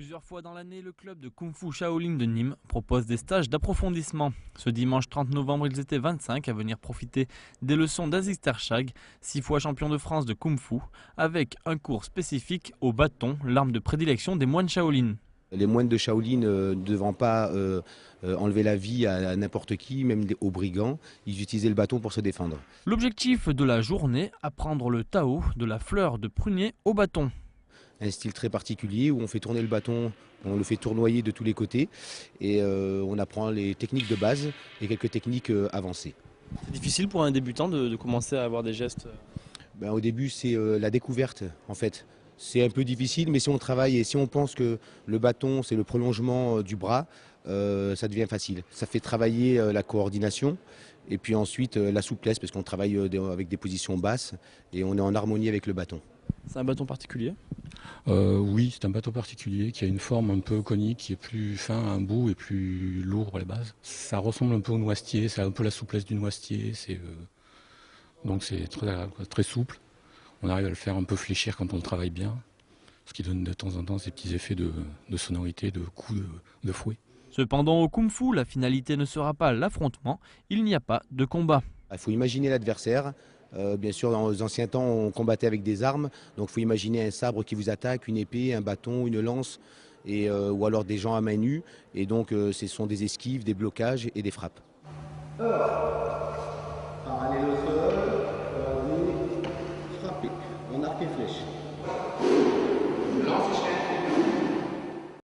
Plusieurs fois dans l'année, le club de Kung Fu Shaolin de Nîmes propose des stages d'approfondissement. Ce dimanche 30 novembre, ils étaient 25 à venir profiter des leçons d'Aziz Terchag, 6 fois champion de France de Kung Fu, avec un cours spécifique au bâton, l'arme de prédilection des moines Shaolin. Les moines de Shaolin ne devant pas enlever la vie à n'importe qui, même aux brigands, ils utilisaient le bâton pour se défendre. L'objectif de la journée, apprendre le Tao de la fleur de prunier au bâton. Un style très particulier où on fait tourner le bâton, on le fait tournoyer de tous les côtés et on apprend les techniques de base et quelques techniques avancées. C'est difficile pour un débutant de commencer à avoir des gestes. Au début, c'est la découverte en fait. C'est un peu difficile, mais si on travaille et si on pense que le bâton, c'est le prolongement du bras, ça devient facile. Ça fait travailler la coordination et puis ensuite la souplesse, parce qu'on travaille avec des positions basses et on est en harmonie avec le bâton. C'est un bâton particulier? Oui, c'est un bâton particulier qui a une forme un peu conique, qui est plus fin à un bout et plus lourd à la base. Ça ressemble un peu au noisetier, ça a un peu la souplesse du noisetier, donc c'est très agréable, très souple. On arrive à le faire un peu fléchir quand on le travaille bien, ce qui donne de temps en temps ces petits effets de sonorité, de coups de fouet. Cependant, au Kung Fu, la finalité ne sera pas l'affrontement, il n'y a pas de combat. Il faut imaginer l'adversaire. Bien sûr, dans les anciens temps, on combattait avec des armes. Donc il faut imaginer un sabre qui vous attaque, une épée, un bâton, une lance, ou alors des gens à main nue. Et donc ce sont des esquives, des blocages et des frappes. Allez le sol, frapper, on arc et flèche. Lance